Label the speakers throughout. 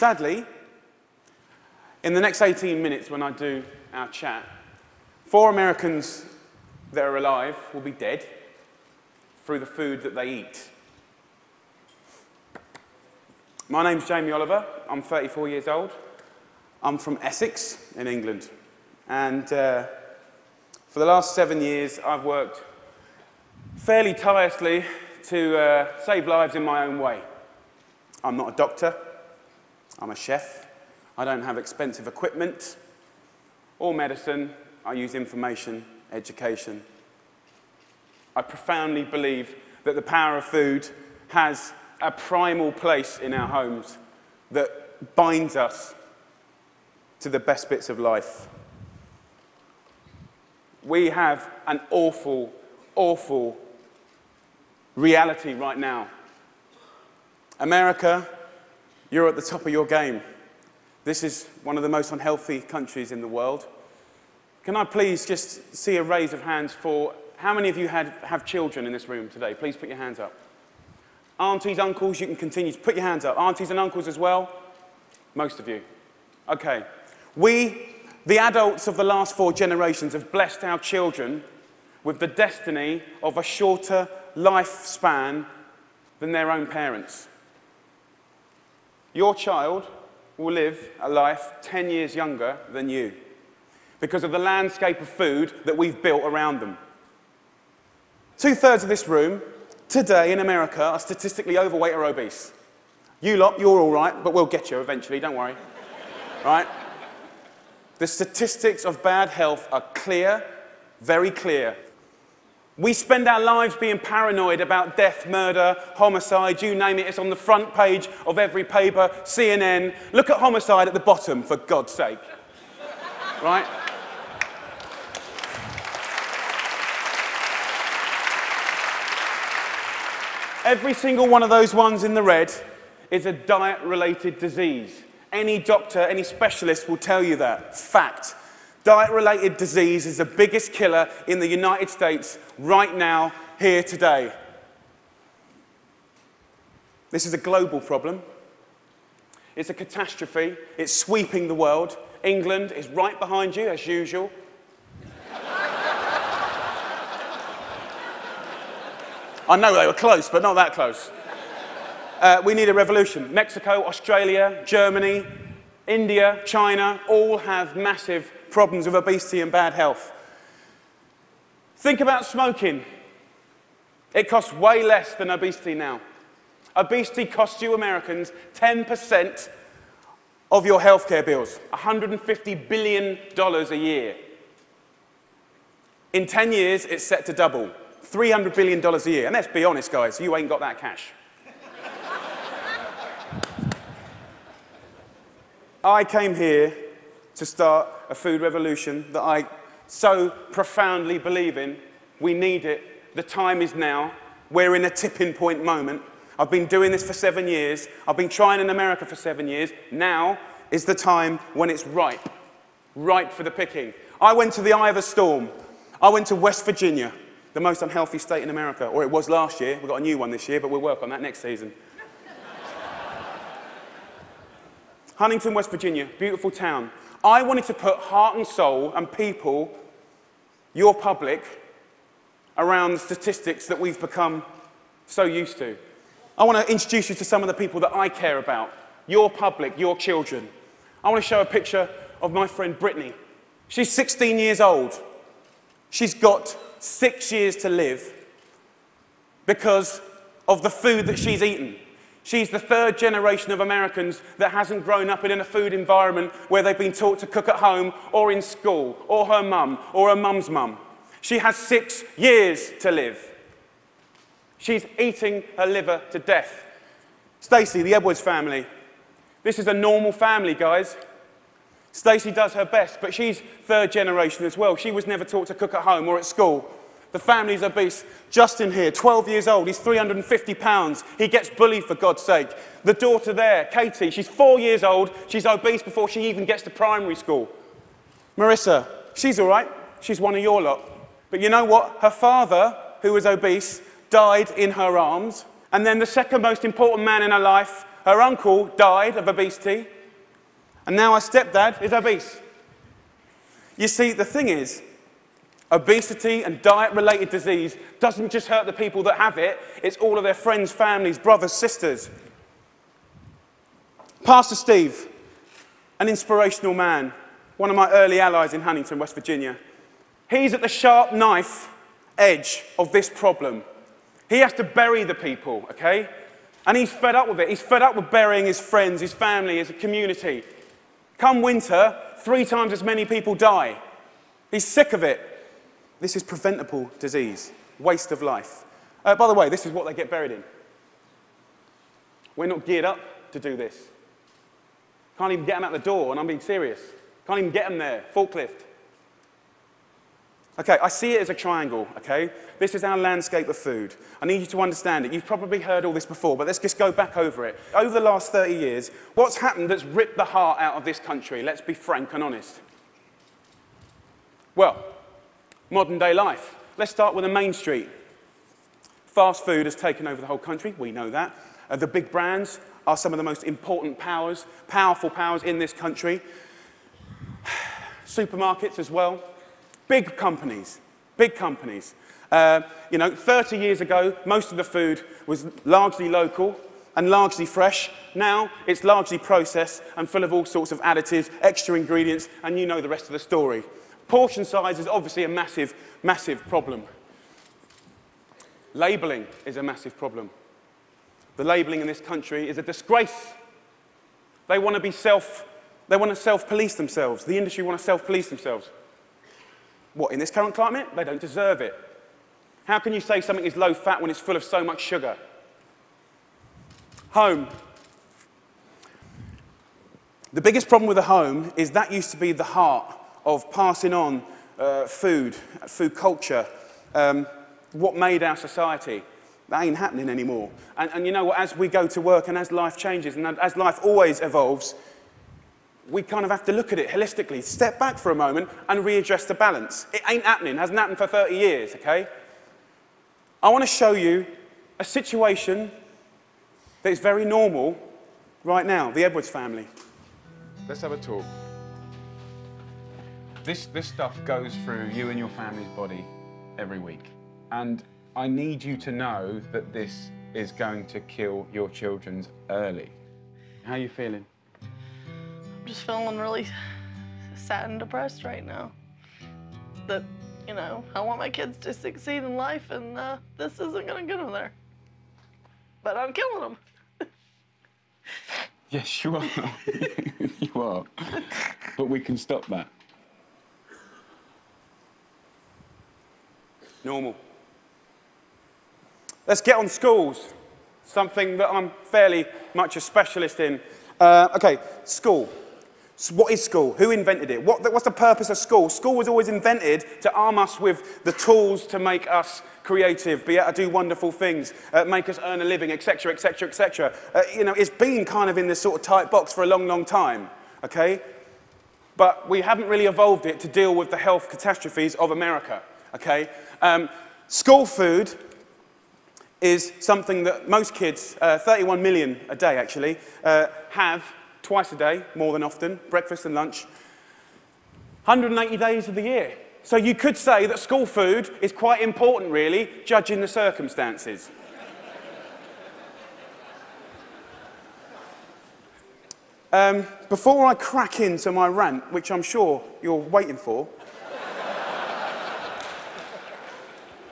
Speaker 1: Sadly, in the next 18 minutes when I do our chat, 4 Americans that are alive will be dead through the food that they eat. My name's Jamie Oliver. I'm 34 years old. I'm from Essex in England. And for the last 7 years, I've worked fairly tirelessly to save lives in my own way. I'm not a doctor. I'm a chef. I don't have expensive equipment or medicine. I use information, education. I profoundly believe that the power of food has a primal place in our homes that binds us to the best bits of life. We have an awful, awful reality right now. America, you're at the top of your game. This is one of the most unhealthy countries in the world. Can I please just see a raise of hands for how many of you have children in this room today? Please put your hands up. Aunties, uncles, you can continue to put your hands up. Aunties and uncles as well? Most of you. Okay. We, the adults of the last 4 generations, have blessed our children with the destiny of a shorter lifespan than their own parents. Your child will live a life 10 years younger than you because of the landscape of food that we've built around them. 2/3 of this room today in America are statistically overweight or obese. You lot, you're all right, but we'll get you eventually, don't worry. Right? The statistics of bad health are clear, very clear. We spend our lives being paranoid about death, murder, homicide, you name it. It's on the front page of every paper, CNN. Look at homicide at the bottom, for God's sake. Right? Every single one of those ones in the red is a diet-related disease. Any doctor, any specialist will tell you that. Fact. Diet-related disease is the biggest killer in the United States right now, here today. This is a global problem. It's a catastrophe. It's sweeping the world. England is right behind you, as usual. I know they were close, but not that close. We need a revolution. Mexico, Australia, Germany, India, China, all have massive problems with obesity and bad health. Think about smoking. It costs way less than obesity now. Obesity costs you Americans 10% of your healthcare bills, $150 billion a year. In 10 years, it's set to double. $300 billion a year. And let's be honest, guys, you ain't got that cash. I came here to start a food revolution that I so profoundly believe in. We need it. The time is now. We're in a tipping point moment. I've been doing this for 7 years. I've been trying in America for 7 years. Now is the time when it's ripe. Ripe for the picking. I went to the eye of a storm. I went to West Virginia, the most unhealthy state in America, or it was last year. We've got a new one this year, but we'll work on that next season. Huntington, West Virginia, beautiful town. I wanted to put heart and soul and people, your public, around the statistics that we've become so used to. I want to introduce you to some of the people that I care about, your public, your children. I want to show a picture of my friend Brittany. She's 16 years old. She's got 6 years to live because of the food that she's eaten. She's the 3rd generation of Americans that hasn't grown up in a food environment where they've been taught to cook at home or in school, or her mum, or her mum's mum. She has 6 years to live. She's eating her liver to death. Stacey, the Edwards family. This is a normal family, guys. Stacey does her best, but she's 3rd generation as well. She was never taught to cook at home or at school. The family's obese. Justin here, 12 years old, he's 350 pounds. He gets bullied, for God's sake. The daughter there, Katie, she's 4 years old. She's obese before she even gets to primary school. Marissa, she's all right. She's one of your lot. But you know what? Her father, who was obese, died in her arms. And then the second most important man in her life, her uncle, died of obesity. And now our stepdad is obese. You see, the thing is, obesity and diet-related disease doesn't just hurt the people that have it, it's all of their friends, families, brothers, sisters. Pastor Steve, an inspirational man, one of my early allies in Huntington, West Virginia. He's at the sharp knife edge of this problem. He has to bury the people, okay? And he's fed up with it. He's fed up with burying his friends, his family, his community. Come winter, 3 times as many people die. He's sick of it. This is preventable disease, waste of life. By the way, this is what they get buried in. We're not geared up to do this. Can't even get them out the door, and I'm being serious. Can't even get them there, forklift. Okay, I see it as a triangle, okay? This is our landscape of food. I need you to understand it. You've probably heard all this before, but let's just go back over it. Over the last 30 years, what's happened that's ripped the heart out of this country? Let's be frank and honest. Well, modern day life. Let's start with the main street. Fast food has taken over the whole country, we know that. The big brands are some of the most important powers, powerful powers in this country. Supermarkets as well. Big companies, big companies. 30 years ago, most of the food was largely local and largely fresh. Now, it's largely processed and full of all sorts of additives, extra ingredients, and you know the rest of the story. Portion size is obviously a massive, massive problem. Labelling is a massive problem. The labelling in this country is a disgrace. They want to self-police themselves. The industry want to self-police themselves. What, in this current climate? They don't deserve it. How can you say something is low fat when it's full of so much sugar? Home. The biggest problem with the home is that used to be the heart of passing on food culture, what made our society. That ain't happening anymore. And you know what, as we go to work and as life changes and as life always evolves, we kind of have to look at it holistically, step back for a moment and readdress the balance. It ain't happening, hasn't happened for 30 years, okay? I want to show you a situation that is very normal right now, the Edwards family. Let's have a talk. This stuff goes through you and your family's body every week. And I need you to know that this is going to kill your children early. How are you feeling?
Speaker 2: I'm just feeling really sad and depressed right now. That, I want my kids to succeed in life, and this isn't gonna get them there. But I'm killing them.
Speaker 1: Yes, you are. You are. But we can stop that. Normal. Let's get on schools, something that I'm fairly much a specialist in. Okay, school. So what is school? Who invented it? What's the purpose of school? School was always invented to arm us with the tools to make us creative, be able to do wonderful things, make us earn a living, etc., etc., etc. It's been kind of in this sort of tight box for a long, long time, okay? But we haven't really evolved it to deal with the health catastrophes of America, okay? School food is something that most kids, 31 million a day actually, have twice a day, more than often, breakfast and lunch, 180 days of the year. So you could say that school food is quite important, really, judging the circumstances. Before I crack into my rant, which I'm sure you're waiting for,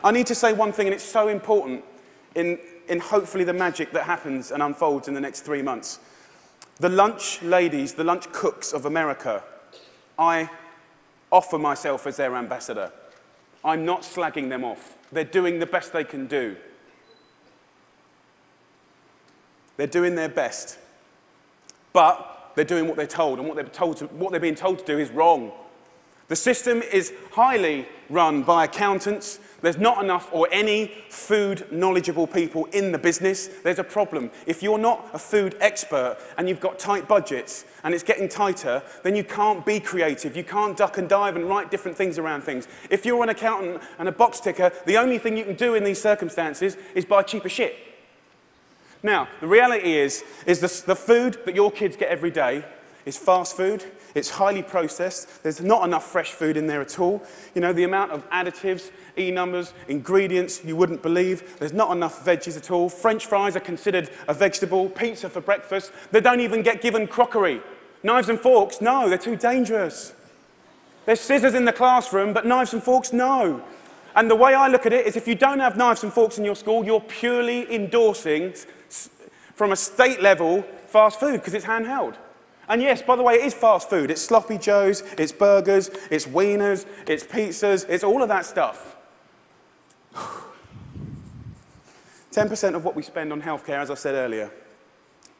Speaker 1: I need to say one thing, and it's so important in hopefully the magic that happens and unfolds in the next 3 months. The lunch ladies, the lunch cooks of America, I offer myself as their ambassador. I'm not slagging them off. They're doing the best they can do. They're doing their best. But they're doing what they're told, and what they're being told to do is wrong. The system is highly run by accountants. There's not enough or any food knowledgeable people in the business. There's a problem. If you're not a food expert and you've got tight budgets and it's getting tighter, then you can't be creative. You can't duck and dive and write different things around things. If you're an accountant and a box ticker, the only thing you can do in these circumstances is buy cheaper shit. Now, the reality is the food that your kids get every day is fast food. It's highly processed. There's not enough fresh food in there at all. You know, the amount of additives, E-numbers, ingredients you wouldn't believe. There's not enough veggies at all. French fries are considered a vegetable. Pizza for breakfast. They don't even get given crockery. Knives and forks, no, they're too dangerous. There's scissors in the classroom, but knives and forks, no. And the way I look at it is if you don't have knives and forks in your school, you're purely endorsing, from a state level, fast food, because it's handheld. And yes, by the way, it is fast food. It's sloppy joes, it's burgers, it's wieners, it's pizzas, it's all of that stuff. 10% of what we spend on healthcare, as I said earlier,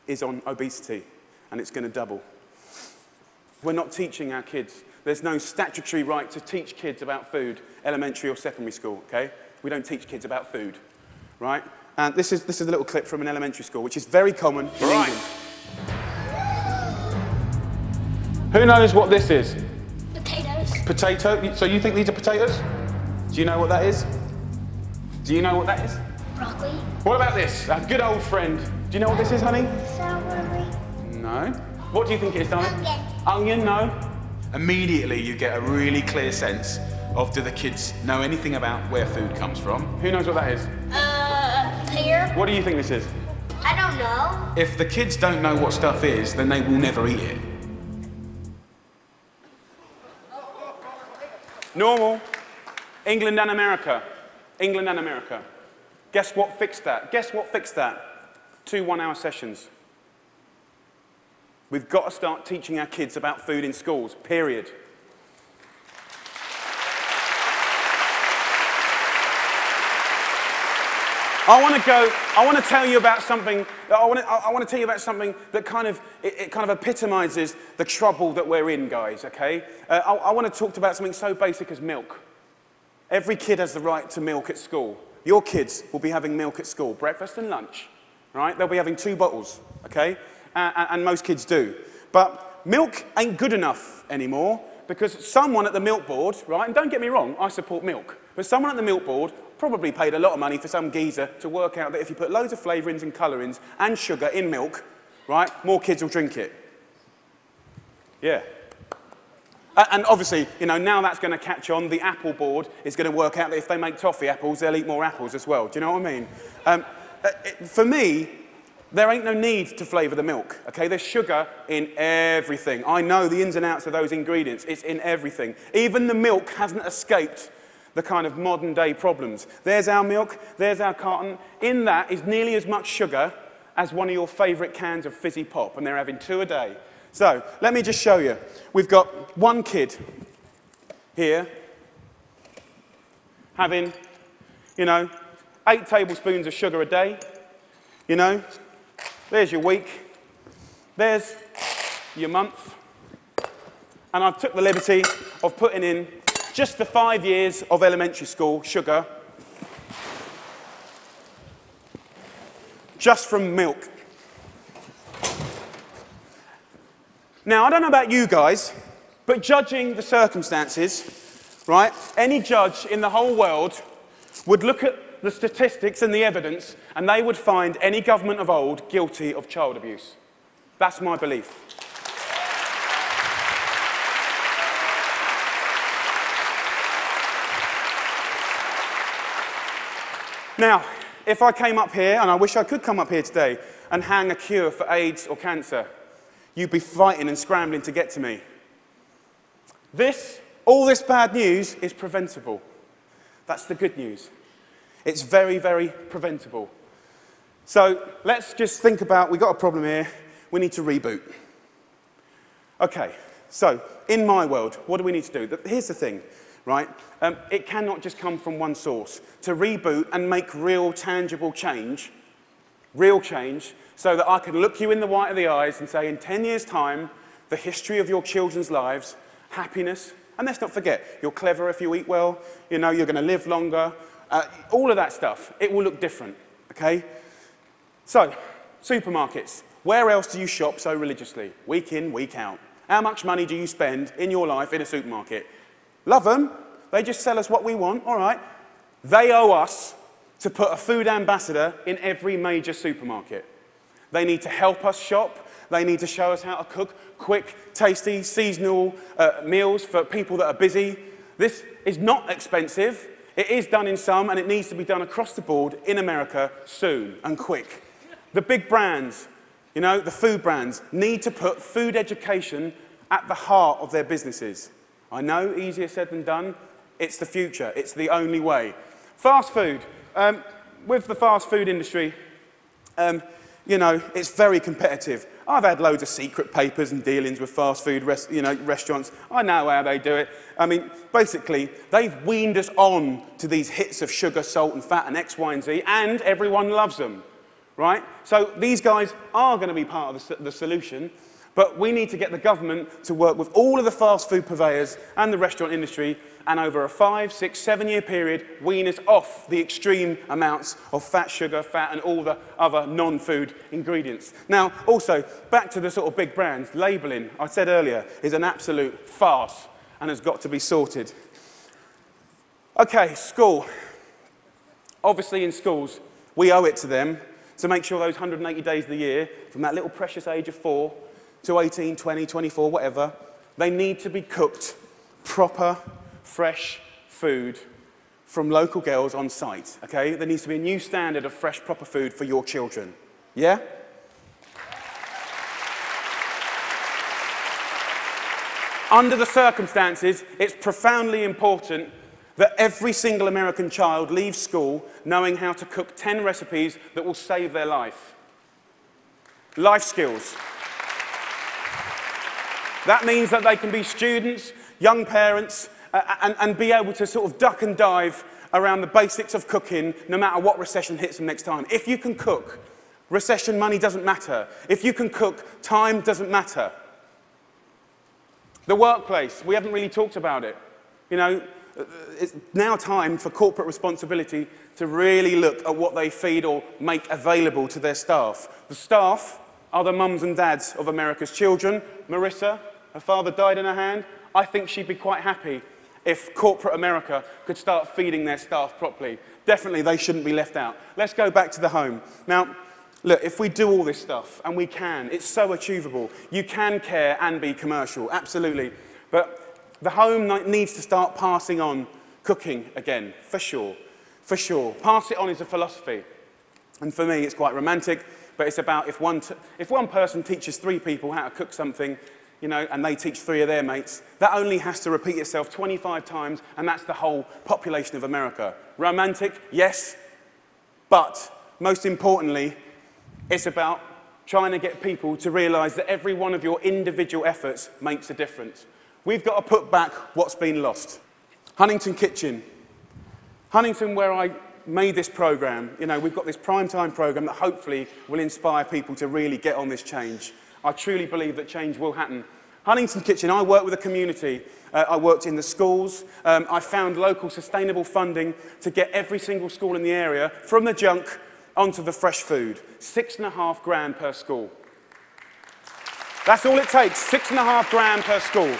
Speaker 1: is on obesity, and it's going to double. We're not teaching our kids. There's no statutory right to teach kids about food, elementary or secondary school, okay? We don't teach kids about food, right? And this is a little clip from an elementary school, which is very common in England. Who knows what this is?
Speaker 3: Potatoes.
Speaker 1: Potato? So you think these are potatoes? Do you know what that is? Do you know what that is?
Speaker 3: Broccoli.
Speaker 1: What about this? Our good old friend. Do you know what this is, honey?
Speaker 3: Celery.
Speaker 1: No. What do you think it is, darling?
Speaker 3: Onion.
Speaker 1: Onion, no. Immediately you get a really clear sense of, do the kids know anything about where food comes from? Who knows what that is?
Speaker 3: Pear.
Speaker 1: What do you think this is?
Speaker 3: I don't know.
Speaker 1: If the kids don't know what stuff is, then they will never eat it. Normal. England and America. England and America. Guess what fixed that? Guess what fixed that? 2 one-hour sessions. We've got to start teaching our kids about food in schools, period. I want to tell you about something that kind of epitomizes the trouble that we're in, guys, okay? I want to talk about something so basic as milk. Every kid has the right to milk at school. Your kids will be having milk at school, breakfast and lunch, right? They'll be having 2 bottles, okay? And most kids do. But milk ain't good enough anymore because someone at the milk board, right, and don't get me wrong, I support milk, but someone at the milk board probably paid a lot of money for some geezer to work out that if you put loads of flavourings and colourings and sugar in milk, right, more kids will drink it. Yeah. And obviously, you know, now that's going to catch on. The Apple board is going to work out that if they make toffee apples, they'll eat more apples as well. Do you know what I mean? For me, there ain't no need to flavour the milk, okay? There's sugar in everything. I know the ins and outs of those ingredients. It's in everything. Even the milk hasn't escaped the kind of modern-day problems. There's our milk, there's our carton. In that is nearly as much sugar as one of your favourite cans of fizzy pop, and they're having 2 a day. So, let me just show you. We've got one kid here having, you know, 8 tablespoons of sugar a day, you know. There's your week, there's your month, and I've took the liberty of putting in just the 5 years of elementary school sugar, just from milk. Now, I don't know about you guys, but judging the circumstances, right, any judge in the whole world would look at the statistics and the evidence, and they would find any government of old guilty of child abuse. That's my belief. Now, if I came up here, and I wish I could come up here today, and hang a cure for AIDS or cancer, you'd be fighting and scrambling to get to me. All this bad news is preventable. That's the good news. It's very, very preventable. So let's just think about, we've got a problem here, we need to reboot. Okay, so in my world, what do we need to do? Here's the thing, right? It cannot just come from one source. To reboot and make real, tangible change, so that I can look you in the white of the eyes and say, in 10 years' time, the history of your children's lives, happiness, and let's not forget, you're clever if you eat well, you know, you're going to live longer, all of that stuff, it will look different, okay? So, supermarkets. Where else do you shop so religiously? Week in, week out. How much money do you spend in your life in a supermarket? Love them. They just sell us what we want, all right. They owe us to put a food ambassador in every major supermarket. They need to help us shop. They need to show us how to cook quick, tasty, seasonal meals for people that are busy. This is not expensive. It is done in some, and it needs to be done across the board in America soon and quick. The big brands, you know, the food brands, need to put food education at the heart of their businesses. I know, easier said than done. It's the future. It's the only way. Fast food. With the fast food industry, you know, it's very competitive. I've had loads of secret papers and dealings with fast food restaurants. I know how they do it. I mean, basically, they've weaned us on to these hits of sugar, salt, and fat, and X, Y, and Z, and everyone loves them, right? So these guys are going to be part of the solution, but we need to get the government to work with all of the fast food purveyors and the restaurant industry, and over a 5, 6, 7-year period, wean us off the extreme amounts of fat, sugar, fat, and all the other non-food ingredients. Now, also, back to the sort of big brands, labelling, I said earlier, is an absolute farce and has got to be sorted. Okay, school. Obviously, in schools, we owe it to them to make sure those 180 days of the year, from that little precious age of 4 to 18, 20, 24, whatever, they need to be cooked proper, fresh food from local girls on site, okay? There needs to be a new standard of fresh, proper food for your children. Yeah? Under the circumstances, it's profoundly important that every single American child leaves school knowing how to cook 10 recipes that will save their life. Life skills. That means that they can be students, young parents, and be able to sort of duck and dive around the basics of cooking no matter what recession hits them next time. If you can cook, recession money doesn't matter. If you can cook, time doesn't matter. The workplace, we haven't really talked about it. You know, it's now time for corporate responsibility to really look at what they feed or make available to their staff. The staff are the mums and dads of America's children. Marissa, her father died in her hand. I think she'd be quite happy if corporate America could start feeding their staff properly. Definitely, they shouldn't be left out. Let's go back to the home. Now, look, if we do all this stuff, and we can, it's so achievable. You can care and be commercial, absolutely. But the home needs to start passing on cooking again, for sure, for sure. Pass it on is a philosophy. And for me, it's quite romantic, but it's about if one person teaches 3 people how to cook something, you know, and they teach 3 of their mates, that only has to repeat itself 25 times, and that's the whole population of America. Romantic, yes, but most importantly, it's about trying to get people to realize that every one of your individual efforts makes a difference. We've got to put back what's been lost. Huntington Kitchen. Huntington, where I made this program, you know, we've got this primetime program that hopefully will inspire people to really get on this change. I truly believe that change will happen. Huntington Kitchen, I work with a community. I worked in the schools. I found local sustainable funding to get every single school in the area from the junk onto the fresh food. $6.5 grand per school. That's all it takes, $6.5 grand per school.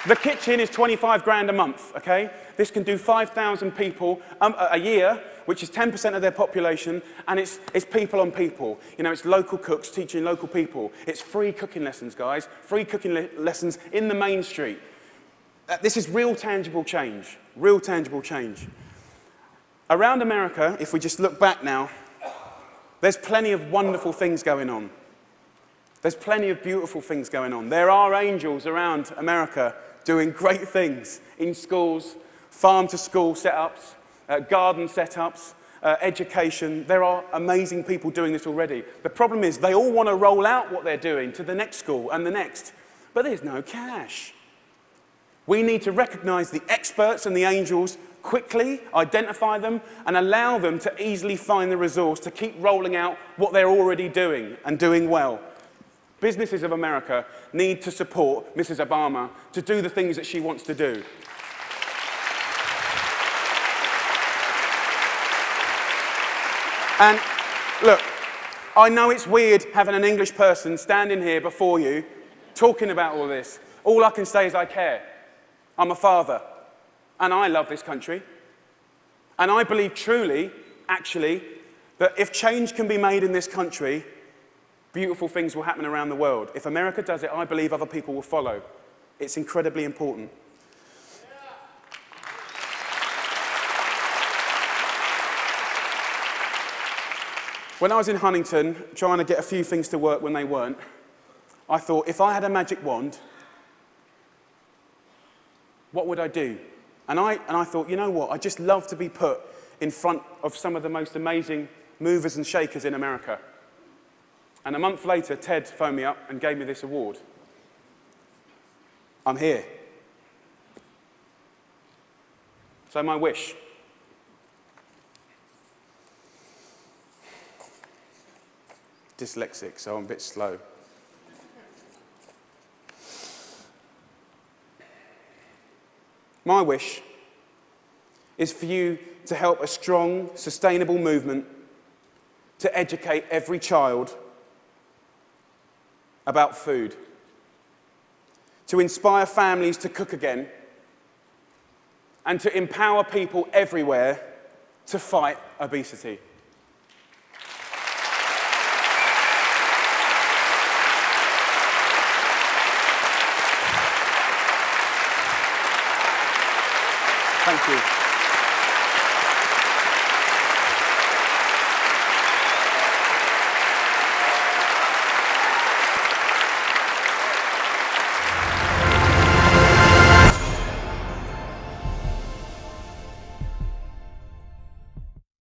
Speaker 1: The kitchen is 25 grand a month, okay? This can do 5,000 people a year, which is 10% of their population, and it's people on people. You know, it's local cooks teaching local people. It's free cooking lessons, guys. Free cooking lessons in the main street. This is real tangible change. Real tangible change. Around America, if we just look back now, there's plenty of wonderful things going on. There's plenty of beautiful things going on. There are angels around America doing great things in schools, farm-to-school setups, garden setups, education. There are amazing people doing this already. The problem is they all want to roll out what they're doing to the next school and the next, but there's no cash. We need to recognize the experts and the angels quickly, identify them, and allow them to easily find the resource to keep rolling out what they're already doing and doing well. Businesses of America need to support Mrs. Obama to do the things that she wants to do. And look, I know it's weird having an English person standing here before you talking about all this. All I can say is I care. I'm a father, and I love this country. And I believe truly, actually, that if change can be made in this country, beautiful things will happen around the world. If America does it, I believe other people will follow. It's incredibly important. When I was in Huntington, trying to get a few things to work when they weren't, I thought, if I had a magic wand, what would I do? And I thought, you know what, I'd just love to be put in front of some of the most amazing movers and shakers in America. And a month later, TED phoned me up and gave me this award. I'm here. So my wish. Dyslexic, so I'm a bit slow. My wish is for you to help a strong, sustainable movement to educate every child about food, to inspire families to cook again, and to empower people everywhere to fight obesity. Thank you.